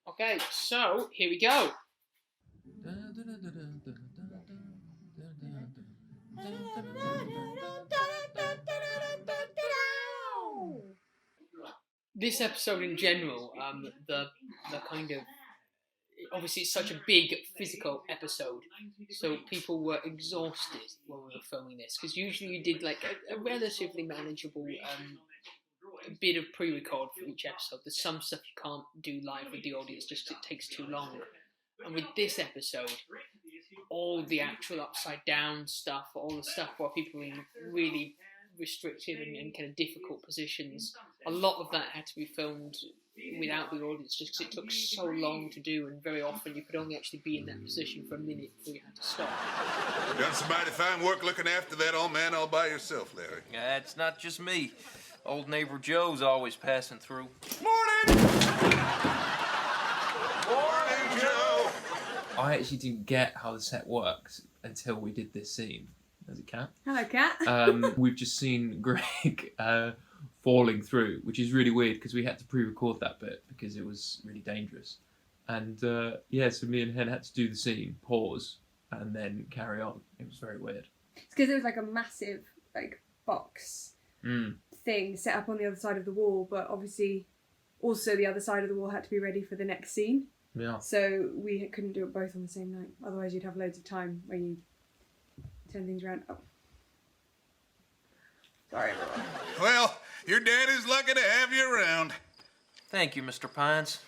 Okay, so here we go. This episode in general, the kind of, obviously it's such a big physical episode, so people were exhausted when we were filming this, because usually we did like a relatively manageable bit of pre-record for each episode. There's some stuff you can't do live with the audience just because it takes too long. And with this episode, all the actual upside down stuff, all the stuff where people are in really restrictive and kind of difficult positions, a lot of that had to be filmed without the audience just because it took so long to do, and very often you could only actually be in that position for a minute before you had to stop. You've done some mighty fine work looking after that old man all by yourself, Larry. It's not just me. Old neighbor Joe's always passing through. Morning! Morning, Joe! I actually didn't get how the set works until we did this scene. There's a cat. Hello, cat. We've just seen Greg falling through, which is really weird because we had to pre-record that bit because it was really dangerous. And so me and Hen had to do the scene, pause, and then carry on. It was very weird. It's because it was like a massive box thing set up on the other side of the wall, but obviously also the other side of the wall had to be ready for the next scene. Yeah. So we couldn't do it both on the same night. Otherwise you'd have loads of time when you turn things around. Oh. Sorry, everyone. Well, your daddy's lucky to have you around. Thank you, Mr. Pines.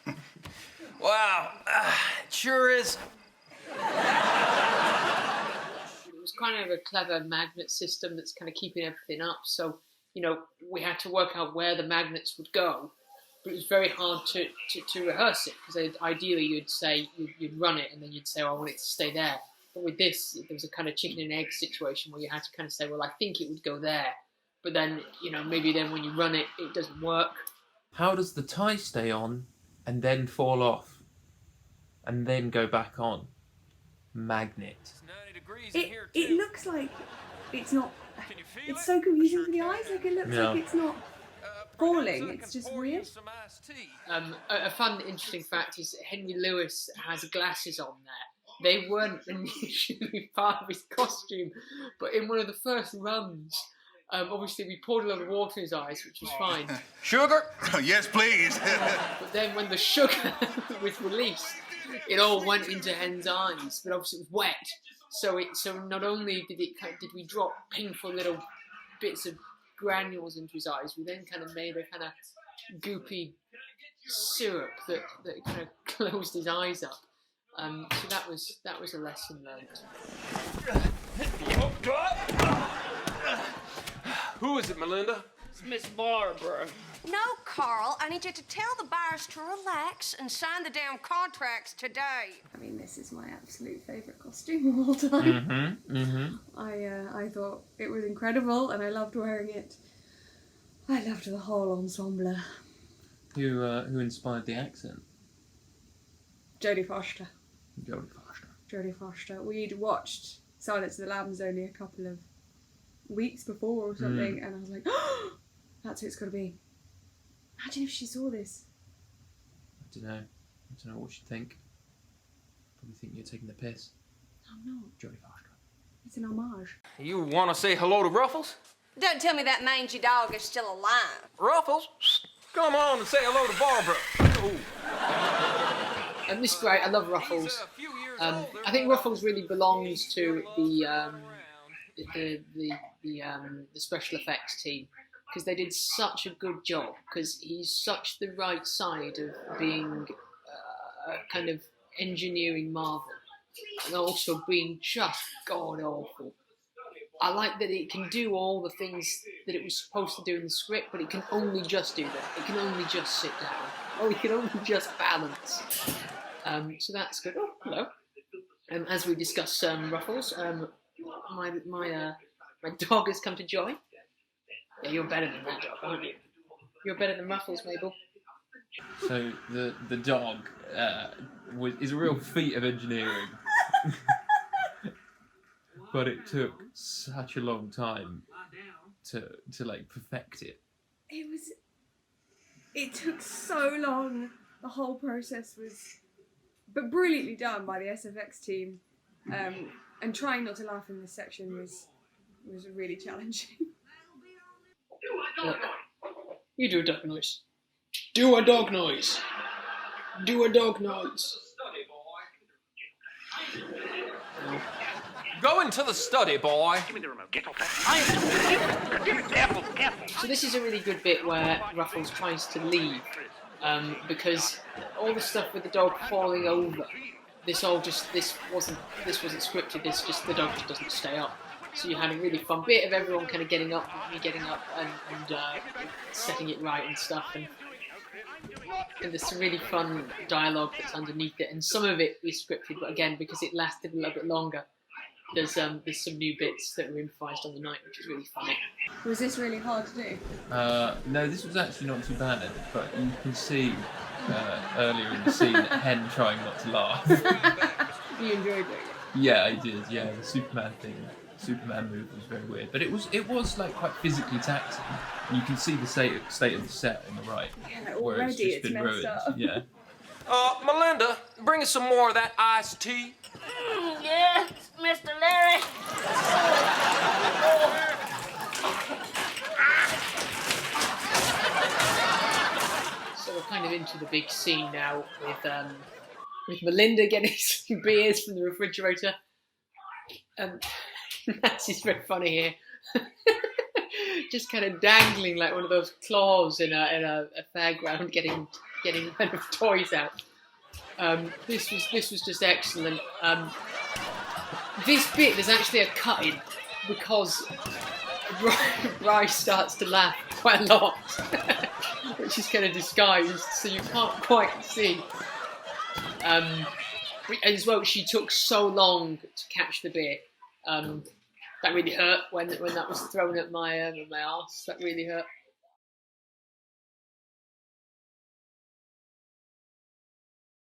Wow, it sure is. It was kind of a clever magnet system that's kind of keeping everything up. So, we had to work out where the magnets would go, but it was very hard to rehearse it, because ideally you'd run it and then you'd say, oh, I want it to stay there. But with this, there was a kind of chicken and egg situation where you had to kind of say, well, I think it would go there. But then, maybe then when you run it, it doesn't work. How does the tie stay on and then fall off and then go back on? Magnet. It looks like it's not. It's so confusing for the eyes. Like it looks like it's not falling. It's just weird. A fun, interesting fact is Henry Lewis has glasses on there. They weren't initially part of his costume, but in one of the first runs, obviously we poured a lot of water in his eyes, which was fine. Sugar? Yes, please. But then when the sugar was released, it all went into Hen's eyes, but obviously it was wet. So not only did we drop painful little bits of granules into his eyes, we then kind of made a kind of goopy syrup that kind of closed his eyes up. So that was a lesson learned. Who is it, Melinda? It's Miss Barbara. No, Carl, I need you to tell the buyers to relax and sign the damn contracts today. I mean, this is my absolute favourite costume of all time. I thought it was incredible and I loved wearing it. I loved the whole ensemble. Who inspired the accent? Jodie Foster. Jodie Foster. We'd watched Silence of the Lambs only a couple of weeks before or something, and I was like, oh, that's who it's got to be. Imagine if she saw this. I don't know what she'd think. Probably think you're taking the piss. I'm not. Jodie Foster. It's an homage. You want to say hello to Ruffles? Don't tell me that mangy dog is still alive. Ruffles, come on and say hello to Barbara. And this is great. I love Ruffles. I think Ruffles really belongs to the special effects team, because they did such a good job, because he's such the right side of being a kind of engineering marvel and also being just god awful. I like that it can do all the things that it was supposed to do in the script, but it can only just do that. It can only just sit down, or it can only just balance. So that's good. Oh, hello. As we discuss Ruffles, my dog has come to join. Yeah, you're better than that dog, aren't you? You're better than Ruffles, Mabel. So the dog is a real feat of engineering. But it took such a long time to perfect it. It took so long the whole process was, but brilliantly done by the SFX team. And trying not to laugh in this section was really challenging. Look, you do a dog noise. Do a dog noise. Do a dog noise. Go into the study, boy. Give me the remote. Get off that. Careful, careful. So this is a really good bit where Ruffles tries to leave, because all the stuff with the dog falling over, this wasn't scripted. It's just the dog just doesn't stay up. So you had a really fun bit of everyone kind of getting up and setting it right and stuff, and there's some really fun dialogue that's underneath it, and some of it is scripted, but again, because it lasted a little bit longer, there's some new bits that were improvised on the night, which is really funny. Was this really hard to do? No, this was actually not too bad, but you can see earlier in the scene Hen trying not to laugh. You enjoyed doing it? Yeah, I did. Yeah, the Superman move was very weird, but it was like quite physically taxing. You can see the state of the set on the right, Yeah, where already it's just been messed ruined. up. Yeah. Melinda, bring us some more of that iced tea. Yes, Mr. Larry. So we're kind of into the big scene now with Melinda getting some beers from the refrigerator. Nancy's very funny here. Just kind of dangling like one of those claws in a fairground, getting kind of toys out. This was just excellent. This bit there's actually a cut in because Bryce starts to laugh quite a lot, which is kind of disguised, so you can't quite see. As well, she took so long to catch the bit. That really hurt when that was thrown at my arse. That really hurt.